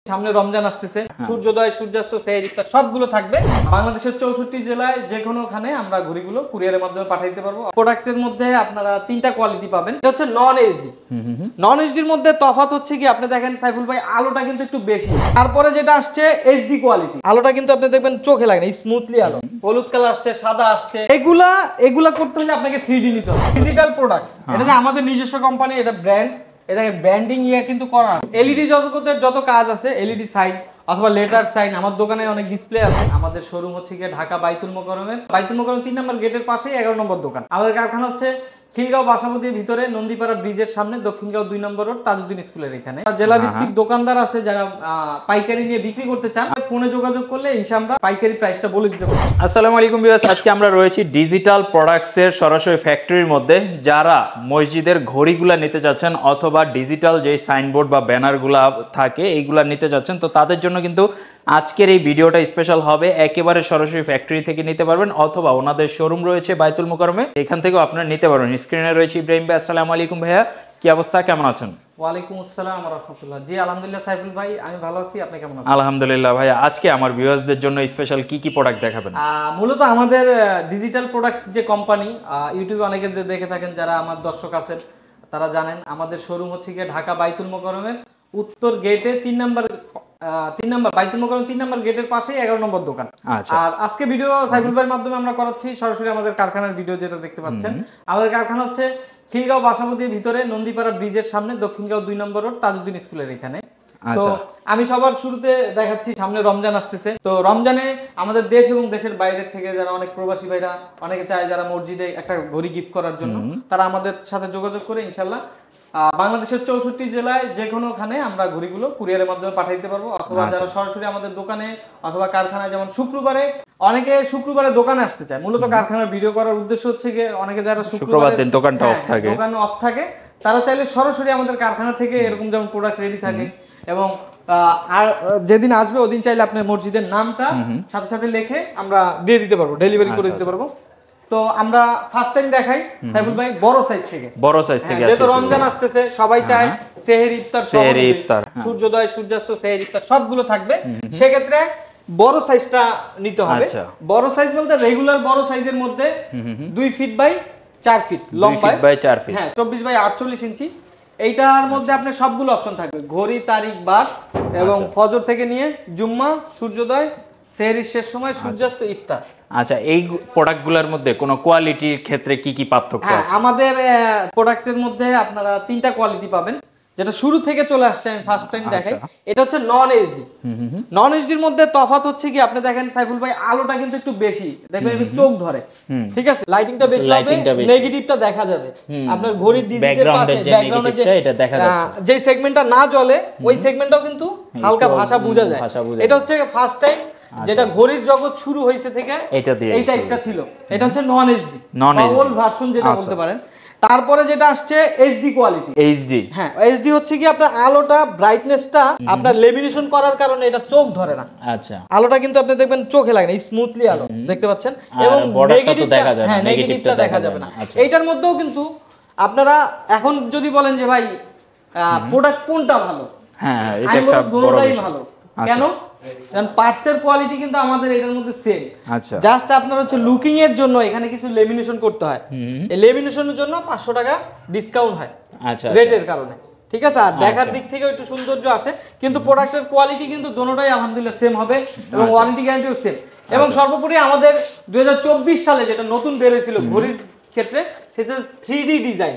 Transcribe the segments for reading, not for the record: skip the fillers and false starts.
সামনে রমজান আসতেছে, সূর্যোদয় সূর্যাস্ত সেহরি ইফতার সবগুলো থাকবে। বাংলাদেশের 64 জেলায় যে কোনোখানে আমরা ঘড়িগুলো কুরিয়ারের মাধ্যমে পাঠিয়ে দিতে পারবো। প্রোডাক্টের মধ্যে আপনারা 3টা কোয়ালিটি পাবেন। এটা হচ্ছে নন এইচডি। নন এইচডির মধ্যে তফাৎ হচ্ছে কি, আপনি দেখেন সাইফুল ভাই আলোটা কিন্তু একটু বেশি। তারপরে যেটা আসছে এইচডি কোয়ালিটি, আলোটা কিন্তু আপনি দেখবেন চোখে লাগে না, স্মুথলি আলো। হলুদ কালার আসছে, সাদা আসছে। এগুলা করতে হলে আপনাকে 3D নিতে হবে। ডিজিটাল প্রোডাক্টস, এটা যে আমাদের নিজস্ব কোম্পানি, এটা ব্র্যান্ড, এটাকে ব্র্যান্ডিং কিন্তু করা। এলইডি জগতের যত কাজ আছে, এলইডি সাইন অথবা লেটার সাইন, আমার দোকানে অনেক ডিসপ্লে আছে। আমাদের শোরুম হচ্ছে গিয়ে ঢাকা বাইতুল মোকাররমের 3 নম্বর গেটের পাশেই 11 নম্বর দোকান। আমাদের কারখানা হচ্ছে খিলগাঁও বাসাবতীর ভিতরে নন্দীপাড়া ব্রিজের সামনে, দক্ষিণগাঁও 2 নম্বর রোড, তাজউদ্দিন স্কুলের এখানে। জেলা ভিত্তিক দোকানদার আছে যারা পাইকারি নিয়ে বিক্রি করতে চান, ফোনে যোগাযোগ করলে ইনশাআল্লাহ পাইকারি প্রাইসটা বলে দিতে পারবো। আসসালামু আলাইকুম ভিউয়ার্স, আজকে আমরা রয়েছি ডিজিটাল প্রোডাক্টসের সরাসরি ফ্যাক্টরির মধ্যে। যারা মসজিদের ঘড়িগুলা নিতে যাচ্ছেন অথবা ডিজিটাল যে সাইনবোর্ড বা ব্যানারগুলা থাকে এইগুলা নিতে যাচ্ছেন, তো তাদের জন্য কিন্তু আজকের এই ভিডিওটা স্পেশাল হবে। একেবারে সরাসরি ফ্যাক্টরি থেকে নিতে পারবেন অথবা ওনাদের শোরুম রয়েছে বাইতুল মোকাররমে, এখান থেকেও আপনারা নিতে পারবেন। স্ক্রিনে রয়েছে ইব্রাহিম ভাই। আসসালামু আলাইকুম ভাইয়া, কি অবস্থা, কেমন আছেন? ওয়ালাইকুম আসসালাম ওয়া রাহমাতুল্লাহ। জি আলহামদুলিল্লাহ সাইফুল ভাই, আমি ভালো আছি, আপনি কেমন আছেন? আলহামদুলিল্লাহ ভাইয়া। আজকে আমার ভিউয়ার্সদের জন্য স্পেশাল কি কি প্রোডাক্ট দেখাবেন? মূলত আমাদের ডিজিটাল প্রোডাক্টস যে কোম্পানি, ইউটিউবে অনেকে দেখে থাকেন, যারা আমার দর্শক আছেন তারা জানেন আমাদের শোরুম হচ্ছে গিয়ে ঢাকা বাইতুল মোকাররমের উত্তর গেটে 3 নম্বর বাইতুল মোকাররম 3 নম্বর গেটের পাশে 11 নম্বর দোকান। আর আজকে ভিডিও সাইফুল ভাইয়ের মাধ্যমে আমরা করাচ্ছি সরাসরি আমাদের কারখানার ভিডিও, যেটা দেখতে পাচ্ছেন। আমাদের কারখানা হচ্ছে খিলগাঁও বাসাবতীর ভিতরে নন্দীপাড়া ব্রিজের সামনে, দক্ষিণগাঁও 2 নম্বর রোড, তাজউদ্দিন স্কুলের এখানে। তো আমি সবার শুরুতে দেখাচ্ছি, সামনে রমজান আসতেছে। তো রমজানে আমাদের দেশ এবং দেশের বাইরে থেকে যারা অনেক প্রবাসী ভাইরা অনেকে চায় যারা মসজিদে একটা ঘড়ি গিফট করার জন্য, তারা আমাদের সাথে যোগাযোগ করে ইনশাআল্লাহ বাংলাদেশের 64 জেলায় যে কোনোখানে আমরা ঘড়িগুলো কুরিয়ারের মাধ্যমে পাঠিয়ে দিতে পারবো। অথবা যারা সরাসরি আমাদের দোকানে অথবা কারখানায়, যেমন শুক্রবারে দোকানে আসতে চায়, মূলত কারখানার ভিডিও করার উদ্দেশ্য হচ্ছে গিয়ে অনেকে যারা শুক্রবার দিন দোকানটা অফ থাকে, তারা চাইলে সরাসরি আমাদের কারখানা থেকে এরকম যেমন প্রোডাক্ট রেডি থাকে, এবং আর যেদিন আসবে ওদিন চাইলে আপনি মসজিদের নামটা সাথে সাথে লিখে আমরা দিয়ে দিতে পারবো, ডেলিভারি করে দিতে পারবো। তো আমরা ফার্স্ট টাইম দেখাই সাইফুল ভাই বড় সাইজ থেকে। যেহেতু রমজান আসতেছে, সবাই চায় সেহরি ইফতার, সূর্যোদয় সূর্যাস্ত সেহরি ইফতার সবগুলো থাকবে, সেক্ষেত্রে বড় সাইজটা নিতে হবে। বড় সাইজ বলতে রেগুলার বড় সাইজের মধ্যে 2 ফিট বাই 4 ফিট লম্বায়, 24 বাই 48 ইঞ্চি। এইটার মধ্যে আপনার সবগুলো অপশন থাকবে, ঘড়ি, তারিখ, বার, এবং ফজর থেকে নিয়ে জুম্মা, সূর্যোদয়, সেহরির শেষ সময়, সূর্যাস্ত, ইফতার। আচ্ছা, এই প্রোডাক্টগুলোর মধ্যে কোন কোয়ালিটির ক্ষেত্রে কি কি পার্থক্য আছে? আমাদের প্রোডাক্টের মধ্যে আপনারা 3টা কোয়ালিটি পাবেন, যেটা শুরু থেকে চলে আসছে, আমি ফার্স্ট টাইম দেখাই। এটা হচ্ছে নন এইচডি। নন এইচডির মধ্যে তফাৎ হচ্ছে কি, আপনি দেখেন সাইফুল ভাই আলোটা কিন্তু একটু বেশি, দেখবেন একটু চোখ ধরে, ঠিক আছে, লাইটিংটা বেশি হবে, নেগেটিভটা দেখা যাবে। আপনার ঘড়ির ডিজিটাল পাশে ব্যাকগ্রাউন্ডে এটা দেখা যাচ্ছে, যে সেগমেন্টটা না জ্বলে ওই সেগমেন্টটাও কিন্তু হালকা ভাষা বোঝা যায়। এটা হচ্ছে ফার্স্ট টাইম যেটা ঘড়ির জগৎ শুরু হয়েছে থেকে এইটা একটা ছিল। এটা হচ্ছে নন এইচডি, ওল্ড ভার্সন যেটা বলতে পারেন। তারপরে যেটা আসছে এইচডি কোয়ালিটি। হ্যাঁ, এইচডি হচ্ছে কি আপনার আলোটা, ব্রাইটনেসটা আপনার লেমিনেশন করার কারণে এটা চোখ ধরে না। আচ্ছা, আলোটা কিন্তু আপনি দেখবেন চোখে লাগে না, স্মুথলি আলো দেখতে পাচ্ছেন, এবং নেগেটিভটা দেখা যাবে না। এইটার মধ্যেও কিন্তু আপনারা এখন যদি বলেন যে ভাই প্রোডাক্ট কোনটা ভালো, হ্যাঁ এটা একটা বড় বিষয়। ভালো কেন? কারণ পার্টসের কোয়ালিটি কিন্তু আমাদের এটার মধ্যে সেম। আচ্ছা, জাস্ট আপনার হচ্ছে লুকিং এর জন্য এখানে কিছু লেমিনেশন করতে হয়। এই লেমিনেশনের জন্য 500 টাকা ডিসকাউন্ট হয়, আচ্ছা, রেটের কারণে, ঠিক আছে। আর দেখার দিক থেকে একটু সৌন্দর্য আসে, কিন্তু প্রোডাক্টের কোয়ালিটি কিন্তু দোনোটাই আলহামদুলিল্লাহ সেম হবে, এবং ওয়ারেন্টি গ্যারান্টিও সেম। এবং সর্বোপরি আমাদের 2024 সালে যেটা নতুন বের হয়েছিল ঘড়ির ক্ষেত্রে, সেটা 3D ডিজাইন।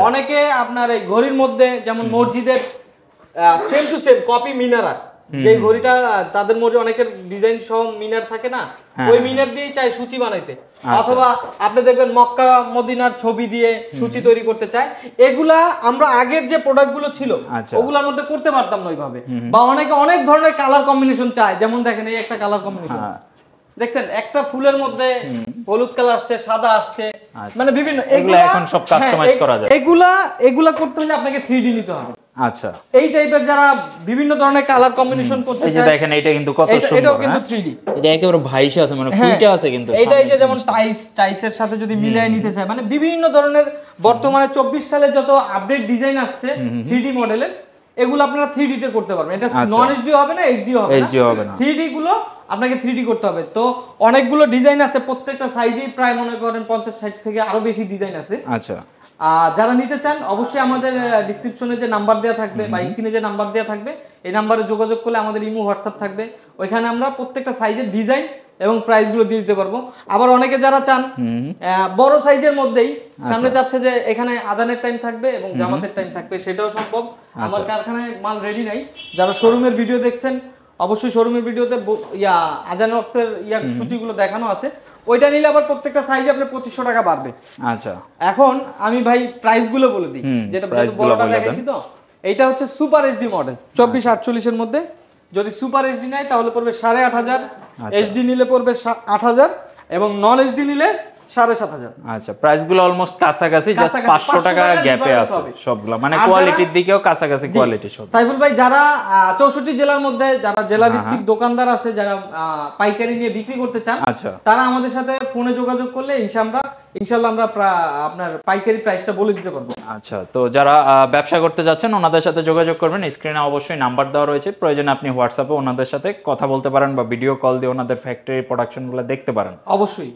অনেকে আপনার এই ঘড়ির মধ্যে যেমন মসজিদের সেম টু সেম কপি মিনার, যে ঘড়িটা তাদের মধ্যে অনেকের ডিজাইন সহ মিনার থাকে না, ওই মিনার দিয়েই চাই সূচি বানাইতে, অথবা আপনি দেখবেন মক্কা মদিনার ছবি দিয়ে সূচি তৈরি করতে চায়। এগুলা আমরা আগের যে প্রোডাক্টগুলো ছিল ওগুলোর মধ্যে করতে পারতাম না ওইভাবে, বা অনেকে অনেক ধরনের কালার কম্বিনেশন চায়। যেমন দেখেন এই একটা কালার কম্বিনেশন দেখছেন, একটা ফুলের মধ্যে হলুদ কালার আসছে, সাদা আসছে, মানে বিভিন্ন, এগুলা এখন সব কাস্টমাইজ করা যায়। এগুলা করতে হলে আপনাকে 3D নিতে হবে। আচ্ছা, এই টাইপের যারা বিভিন্ন ধরনের কালার কম্বিনেশন করতে চায়, এই যে দেখেন এটা কিন্তু কত সুন্দর, এটাও কিন্তু 3D, এটা একেবারে ভাইসা আছে, মানে ফুলটা আছে কিন্তু। এইটাই যে যেমন টাইসের সাথে যদি মিলিয়ে নিতে চায়, মানে বিভিন্ন ধরনের বর্তমানে 24 সালে যত আপডেট ডিজাইন আসছে 3D মডেলের, এগুলো আপনারা 3D তে করতে পারবেন। এটা নন এইচডি হবে না, এইচডি হবে না, 3D গুলো আপনাকে 3D করতে হবে। তো অনেকগুলো ডিজাইন আছে, প্রত্যেকটা সাইজেই প্রায় মনে করেন 50-60 থেকে আরো বেশি ডিজাইন আছে। আচ্ছা, যারা নিতে চান অবশ্যই আমাদের ডেসক্রিপশনে যে নাম্বার দেওয়া থাকবে বা স্ক্রিনে যে নাম্বার দেওয়া থাকবে এই নাম্বারে যোগাযোগ করলে আমাদের ইমো হোয়াটসঅ্যাপ থাকবে, ওইখানে আমরা প্রত্যেকটা সাইজের ডিজাইন এবং প্রাইস গুলো দিয়ে দিতে পারবো। আবার অনেকে যারা চান বড় সাইজের মধ্যেই, সামনে যাচ্ছে যে এখানে আজানের টাইম থাকবে এবং জামাতের টাইম থাকবে, সেটাও সম্ভব। আমার কারখানায় মাল রেডি নাই। যারা শোরুমের ভিডিও দেখছেন অবশ্যই শোরুমের ভিডিওতে আজান ওয়াক্তের সূচিগুলো দেখানো আছে, ওইটা নিলে আবার প্রত্যেকটা সাইজে আপনার 2500 টাকা বাড়বে। আচ্ছা, এখন আমি ভাই প্রাইস গুলো বলে দিই, যেটা বড়টা দেখাইছি। তো এইটা হচ্ছে সুপার এইচডি মডেল 2448 এর মধ্যে। যদি সুপার এইচডি নেয় তাহলে পড়বে 8500, এইচডি নিলে পড়বে 8000 এবং নন এইচডি নিলে 7500। আচ্ছা, প্রাইস গুলো অলমোস্ট কাছাকাছি, জাস্ট 500 টাকা গ্যাপে আছে সবগুলো, মানে কোয়ালিটির দিকেও কাছাকাছি কোয়ালিটি সব। সাইফুল ভাই, যারা 64 জেলার মধ্যে যারা জেলা ভিত্তিক দোকানদার আছে, যারা পাইকারি নিয়ে বিক্রি করতে চান, তারা আমাদের সাথে ফোনে যোগাযোগ করলে ইনশাআল্লাহ আমরা আপনার পাইকারি প্রাইসটা বলে দিতে পারবো। আচ্ছা, তো যারা ব্যবসা করতে যাচ্ছেন ওনাদের সাথে যোগাযোগ করবেন, স্ক্রিনে অবশ্যই নাম্বার দেওয়া রয়েছে, প্রয়োজনে আপনি হোয়াটসঅ্যাপে ওনাদের সাথে কথা বলতে পারেন বা ভিডিও কল দিয়ে ওনাদের ফ্যাক্টরি প্রোডাকশনগুলো দেখতে পারেন। অবশ্যই।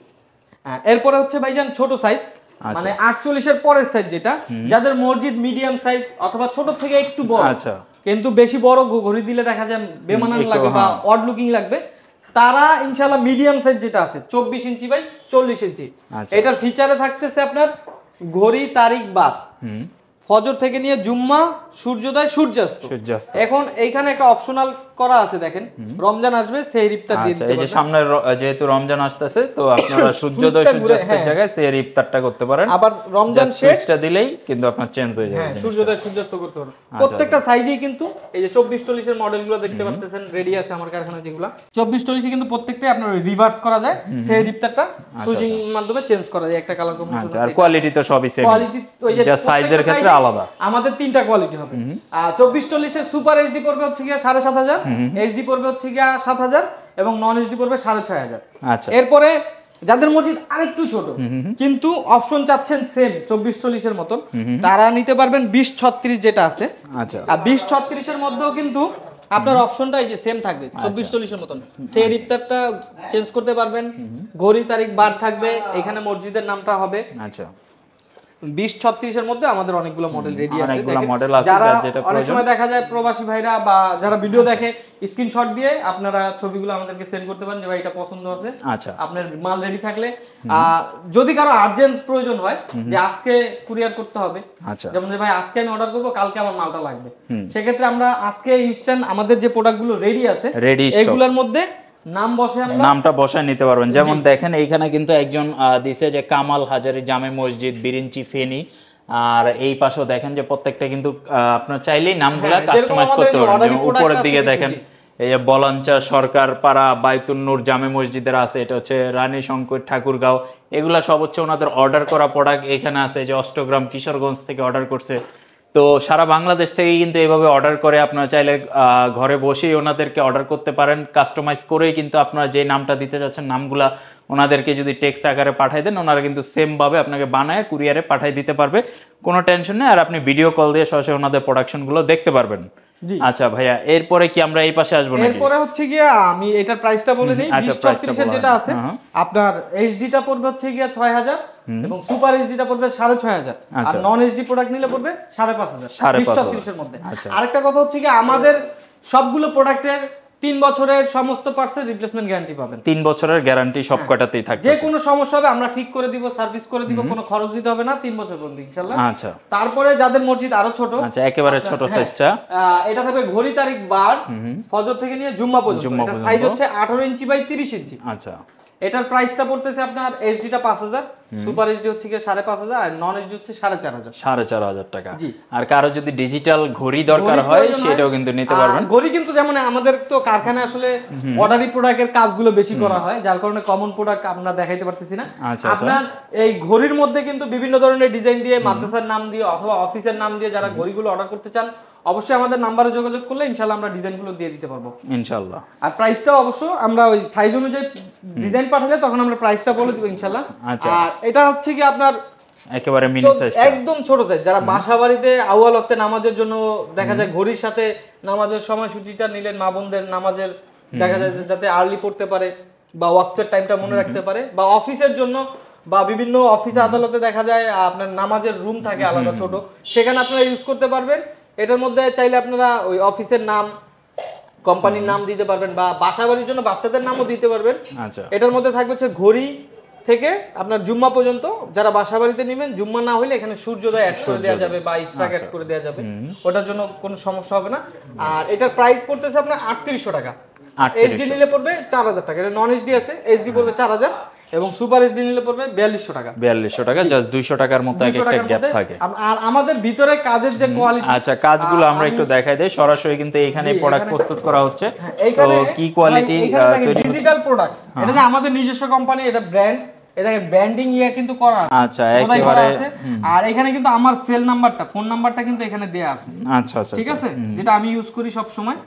এরপরে হচ্ছে ভাইজান ছোট সাইজ, মানে 48 এর পরের সাইজ, যেটা যাদের মসজিদ মিডিয়াম সাইজ অথবা ছোট থেকে একটু বড়, আচ্ছা কিন্তু বেশি বড় ঘড়ি দিলে দেখা যায় বেমানান লাগবে বা অড লুকিং লাগবে, তারা ইনশাআল্লাহ মিডিয়াম সাইজ যেটা আছে 24 ইঞ্চি বাই 40 ইঞ্চি, এটার ফিচারে থাকতেছে আপনার ঘড়ি, তারিখ, বার, ফজর থেকে নিয়ে জুম্মা, সূর্যোদয়, সূর্যাস্ত। এখন এইখানে একটা অপশনাল করা আছে, দেখেন রমজান আসবে সেহর ইফতার দিয়ে দিতে পারবেন। এই যে সামনে যেহেতু রমজান আসতেছে, তো আপনারা সূর্যোদয় সূর্যাস্তের জায়গায় সেহর ইফতারটা করতে পারেন। আবার রমজান শেষটা দিলেই কিন্তু আপনার চেঞ্জ হয়ে যাবে, সূর্যোদয় সূর্যাস্ত করতে পারবেন। প্রত্যেকটা সাইজেই কিন্তু এই যে 24-40 এর মডেলগুলো দেখতে পাচ্ছেন রেডি আছে আমার কারখানায়, যেগুলো 24-40 কিন্তু প্রত্যেকটাই আপনার রিভার্স করা যায়, সেহর ইফতারটা সুইচিং মাধ্যমে চেঞ্জ করা যায়, একটা কালার কম্বিনেশন। আর কোয়ালিটি তো সবই সেম, কোয়ালিটি ওই যে সাইজের ক্ষেত্রে আলাদা। আমাদের তিনটা কোয়ালিটি হবে। 24-40 এর সুপার এইচডি পড়বে হচ্ছে গিয়া 7500, এইচডি পড়বে হচ্ছে গিয়া 7000 এবং নন এইচডি পড়বে 6500। আচ্ছা, এরপরে যাদের মসজিদ আরেকটু ছোট কিন্তু অপশন চাচ্ছেন সেম 24-40 এর মতন, তারা নিতে পারবেন 20-36 যেটা আছে। আচ্ছা, আর 20-36 এর মধ্যেও কিন্তু আপনার অপশনটা এই যে সেম থাকবে 24-40 এর মতন, সেই ইফতারটা চেঞ্জ করতে পারবেন, ঘড়ি, তারিখ, বার থাকবে, এখানে মসজিদের নামটা হবে। আচ্ছা, 20-36 এর মধ্যে আমাদের অনেকগুলো মডেল রেডি আছে। যারা অনেক সময় দেখা যায় প্রবাসী ভাইরা বা যারা ভিডিও দেখে স্ক্রিনশট দিয়ে আপনারা ছবিগুলো আমাদেরকে সেন্ড করতে পারেন যে ভাই এটা পছন্দ আছে। আচ্ছা, আপনার মাল রেডি থাকলে যদি কারো আর্জেন্ট প্রয়োজন হয় যে আজকে কুরিয়ার করতে হবে, যেমন যে ভাই আজকে আমি অর্ডার করব, কালকে আমার মালটা লাগবে, সেক্ষেত্রে আমরা আজকে ইনস্ট্যান্ট আমাদের যে প্রোডাক্টগুলো রেডি আছে এগুলোর মধ্যে নাম বসে আমরা নামটা বসায় নিতে পারবেন। যেমন দেখেন এইখানে কিন্তু একজন দিছে যে কামাল হাজারি জামে মসজিদ, বিরিঞ্চি, ফেনী, আর এই পাশেও দেখেন যে প্রত্যেকটা কিন্তু আপনার চাইলেই নামগুলা কাস্টমাইজ করতে পারবেন। উপরের দিকে দেখেন এই যে বলাঞ্চা সরকার পাড়া, বাইতুন নূর জামে মসজিদের আছে, এটা হচ্ছে রানী শঙ্কর ঠাকুরগাঁও, এগুলা সব হচ্ছে ওনাদের অর্ডার করা প্রোডাক্ট। এখানে আছে যে অষ্টগ্রাম কিশোরগঞ্জ থেকে অর্ডার করছে, তো সারা বাংলাদেশ থেকে কিন্তু এইভাবে অর্ডার করে আপনারা চাইলে ঘরে বসেই ওনাদেরকে অর্ডার করতে পারেন, কাস্টমাইজ করেই কিন্তু আপনারা যে নামটা দিতে যাচ্ছেন নামগুলা ওনাদেরকে যদি টেক্সট আকারে পাঠাই দেন, ওনারা কিন্তু সেম ভাবে আপনাকে বানায় কুরিয়ারে পাঠাই দিতে পারবে, কোনো টেনশন নেই। আর আপনি ভিডিও কল দিয়ে সরাসরি ওনাদের প্রোডাকশনগুলো দেখতে পারবেন। আচ্ছা ভাইয়া, এরপরে কি আমরা এই পাশে আসবো নাকি? এরপরে হচ্ছে গিয়া আমি এটার প্রাইসটা বলে দেই। 20-36 এর যেটা আছে আপনার এইচডিটা পড়বে হচ্ছে গিয়া 6000 এবং সুপার এইচডিটা পড়বে 6500, আর নন এইচডি প্রোডাক্ট নিলে পড়বে 5500 20-36 এর মধ্যে। আরেকটা কথা হচ্ছে কি, আমাদের সবগুলো প্রোডাক্টের 3 বছরের সমস্ত পার্টসের রিপ্লেসমেন্ট গ্যারান্টি পাবেন। 3 বছরের গ্যারান্টি সব কয়টাতেই থাকবে, যে কোনো সমস্যা হবে আমরা ঠিক করে দিব, সার্ভিস করে দিব, কোনো খরচ দিতে হবে না 3 বছর পর্যন্ত ইনশাআল্লাহ। আচ্ছা, তারপরে যাদের মসজিদ আরো ছোট, আচ্ছা একেবারে ছোট সাইজটা, এটা থাকবে ঘড়ি, তারিখ, বার, ফজর থেকে নিয়ে জুম্মা পর্যন্ত, এটা সাইজ হচ্ছে 18 ইঞ্চি বাই 30 ইঞ্চি। আচ্ছা, এটার প্রাইসটা পড়তেছে আপনার এইচডিটা 5000, সুপার এইচডি হচ্ছে কি 5500 আর নন এইচডি হচ্ছে 4500 টাকা। আর কারো যদি ডিজিটাল ঘড়ি দরকার হয় সেটাও কিন্তু নিতে পারবেন। ঘড়ি কিন্তু যেমন আমাদের তো কারখানায় আসলে অর্ডারি প্রোডাক্টের কাজগুলো বেশি করা হয়, যার কারণে কমন প্রোডাক্ট আমরা দেখাইতে পারতেছি না। আপনার এই ঘড়ির মধ্যে কিন্তু বিভিন্ন ধরনের ডিজাইন দিয়ে, মাদ্রাসার নাম দিয়ে অথবা অফিসের নাম দিয়ে যারা ঘড়িগুলো অর্ডার করতে চান অবশ্যই আমাদের নাম্বারে যোগাযোগ করলে ইনশাআল্লাহ আমরা ডিজাইনগুলো দিয়ে দিতে পারবো ইনশাআল্লাহ। আর প্রাইসটাও অবশ্য আমরা ওই সাইজ অনুযায়ী ডিজাইন পাঠালে তখন আমরা প্রাইসটা বলে দিব ইনশাআল্লাহ। আর এটা হচ্ছে কি আপনার একেবারে মিনি সাইজ, একদম ছোট সাইজ। যারা বাসাবাড়িতে আউয়াল ওয়াক্তে নামাজের জন্য দেখা যায় ঘড়ির সাথে নামাজের সময়সূচিটা নিলেন, মা বোনদের নামাজের দেখা যায় যাতে আর্লি পড়তে পারে বা ওয়াক্তের টাইমটা মনে রাখতে পারে, বা অফিসের জন্য বা বিভিন্ন অফিস আদালতে দেখা যায় আপনার নামাজের রুম থাকে আলাদা ছোট, সেখানে আপনারা ইউজ করতে পারবেন। এটার মধ্যে চাইলে আপনারা ওই অফিসের নাম, কোম্পানির নাম দিতে পারবেন বা বাসাবাড়ির জন্য বাচ্চাদের নামও দিতে পারবেন। আচ্ছা, এটার মধ্যে থাকবে হচ্ছে ঘড়ি থেকে আপনার জুম্মা পর্যন্ত, যারা বাসাবাড়িতে নেবেন জুম্মা না হলে এখানে সূর্যোদয় অ্যাড করে দেওয়া যাবে বা ইশরাক অ্যাড করে দেওয়া যাবে, ওটার জন্য কোনো সমস্যা হবে না। আর এটার প্রাইস পড়তেছে আপনার 3800 টাকা। এইচডি নিলে পড়বে 4000 টাকা, এটা নন এইচডি আছে, এইচডি পড়বে 4000 এবং সুপার এইচডি নিলে পড়বে 4200 টাকা। 4200 টাকা, জাস্ট 200 টাকার মতো একটা গ্যাপ থাকে। আর আমাদের ভিতরে কাজের যে কোয়ালিটি, আচ্ছা কাজগুলো আমরা একটু দেখাই দেই সরাসরি, কিন্তু এখানে প্রোডাক্ট প্রস্তুত করা হচ্ছে, তো কি কোয়ালিটি তৈরি ডিজিটাল প্রোডাক্টস, এটা যে আমাদের নিজস্ব কোম্পানি, এটা ব্র্যান্ড, এটাকে ব্র্যান্ডিং কিন্তু করা আছে। আচ্ছা, একেবারে। আর এখানে কিন্তু আমার সেল নাম্বারটা, ফোন নাম্বারটা কিন্তু এখানে দেয়া আছে। আচ্ছা আচ্ছা, ঠিক আছে, যেটা আমি ইউজ করি সব সময়।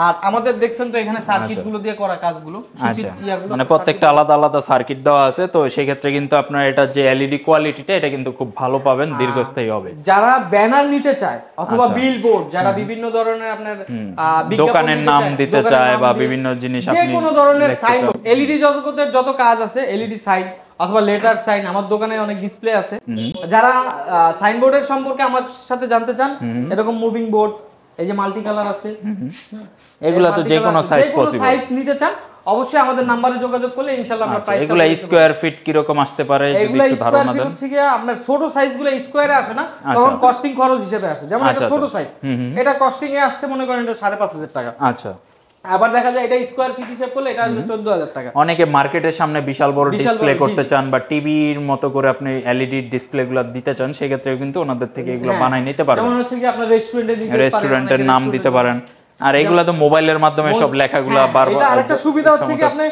আর আমাদের দেখছেন তো এখানে সার্কিট গুলো দিয়ে করা কাজগুলো, আচ্ছা মানে প্রত্যেকটা আলাদা আলাদা সার্কিট দেওয়া আছে, তো সেই ক্ষেত্রে কিন্তু আপনার এটা যে এলইডি কোয়ালিটিটা এটা কিন্তু খুব ভালো পাবেন, দীর্ঘস্থায়ী হবে। যারা ব্যানার নিতে চায় অথবা বিলবোর্ড, যারা বিভিন্ন ধরনের আপনার দোকানের নাম দিতে চায় বা বিভিন্ন জিনিস, আপনি যে কোনো ধরনের সাইন, এলইডি যত কাজ আছে, এলইডি সাইন অথবা লেটার সাইন, আমার দোকানে অনেক ডিসপ্লে আছে। যারা সাইনবোর্ডের সম্পর্কে আমার সাথে জানতে চান, এরকম মুভিং বোর্ড, এই যে মাল্টি কালার আছে, এগুলা তো যে কোনো সাইজ পসিবল, সাইজ নিতে চান অবশ্যই আমাদের নম্বরে যোগাযোগ করলে ইনশাআল্লাহ আমরা প্রাইস। এগুলা স্কয়ার ফিট কি রকম আসতে পারে যদি একটু ধারণা দেন? হচ্ছে কি আপনার ছোট সাইজগুলো স্কয়ারে আসে না, তখন কস্টিং খরচ হিসেবে আসে। যেমন এটা ছোট সাইজ, এটা কস্টিং এ আসছে মনে করেন এটা 5500 টাকা। আচ্ছা, আবার দেখা যায় এটা স্কয়ার ফিট হিসাব করলে এটা আসবে 14000 টাকা। অনেকে মার্কেটের সামনে বিশাল বড় ডিসপ্লে করতে চান বা টিভির মতো করে আপনি এলইডি ডিসপ্লেগুলো দিতে চান, সেই ক্ষেত্রে কিন্তু ওনাদের থেকে এগুলো বানাই নিতে পারবেন। যেমন হচ্ছে কি আপনার রেস্টুরেন্টের নাম দিতে পারেন, আর এগুলা তো মোবাইলের মাধ্যমে সব লেখাগুলো বারবার। এটা আরেকটা সুবিধা হচ্ছে কি আপনি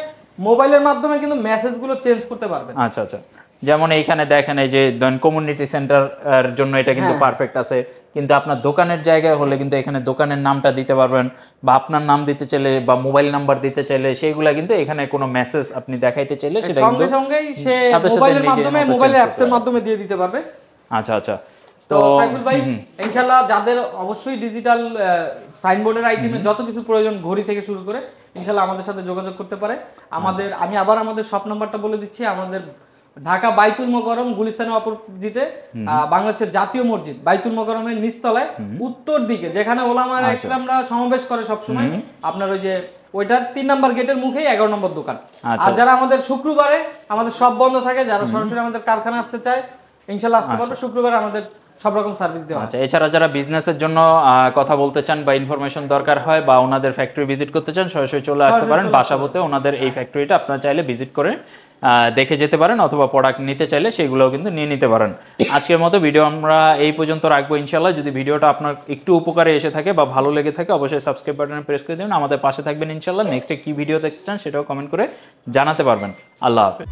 মোবাইলের মাধ্যমে কিন্তু মেসেজগুলো চেঞ্জ করতে পারবেন। আচ্ছা আচ্ছা, যেমন এইখানে দেখেন এই যে কমিউনিটি সেন্টার এর জন্য এটা কিন্তু পারফেক্ট আছে, কিন্তু আপনার দোকানের জায়গায় হলে কিন্তু এখানে দোকানের নামটা দিতে পারবেন, বা আপনার নাম দিতে চাইলে বা মোবাইল নাম্বার দিতে চাইলে সেইগুলা কিন্তু এখানে কোনো মেসেজ আপনি দেখাইতে চাইলে সেটা কিন্তু সঙ্গেই সে মোবাইলের মাধ্যমে, মোবাইল অ্যাপসের মাধ্যমে দিয়ে দিতে পারবে। আচ্ছা আচ্ছা, তো সাইফুল ভাই ইনশাআল্লাহ যাদের অবশ্যই ডিজিটাল সাইনবোর্ডের আইটেমে যত কিছু প্রয়োজন, ঘড়ি থেকে শুরু করে, ইনশাআল্লাহ আমাদের সাথে যোগাযোগ করতে পারে। আমি আবার আমাদের শপ নাম্বারটা বলে দিচ্ছি। আমাদের ঢাকা বাইতুল মোকাররম গুলিস্তানের অপোজিটে বাংলাদেশের জাতীয় মসজিদ বাইতুল মোকাররমের নিচতলায় উত্তর দিকে, যেখানে ওলামায়ে ইকরামরা সমাবেশ করে সব সময়, আপনার ওই যে ওইটার 3 নাম্বার গেটের মুখেই 11 নম্বর দোকান। আর যারা আমাদের শুক্রবারে আমাদের সব বন্ধ থাকে, যারা সরাসরি আমাদের কারখানা আসতে চায় ইনশাআল্লাহ আসতে পারবে। শুক্রবারে আমাদের সব রকম সার্ভিস দেওয়া। আচ্ছা, এছাড়া যারা বিজনেসের জন্য কথা বলতে চান বা ইনফরমেশন দরকার হয় বা ওনাদের ফ্যাক্টরি ভিজিট করতে চান, সরাসরি চলে আসতে পারেন বাসাবোতে। ওনাদের এই ফ্যাক্টরিটা আপনারা চাইলে ভিজিট করে দেখে যেতে পারেন, অথবা প্রোডাক্ট নিতে চাইলে সেগুলোও কিন্তু নিয়ে নিতে পারেন। আজকের মতো ভিডিও আমরা এই পর্যন্ত রাখবো ইনশাআল্লাহ। যদি ভিডিওটা আপনার একটু উপকারে এসে থাকে বা ভালো লেগে থাকে, অবশ্যই সাবস্ক্রাইব বাটনে প্রেস করে দেবেন, আমাদের পাশে থাকবেন ইনশাআল্লাহ। নেক্সটে কি ভিডিও দেখতে চান সেটাও কমেন্ট করে জানাতে পারবেন। আল্লাহ হাফেজ।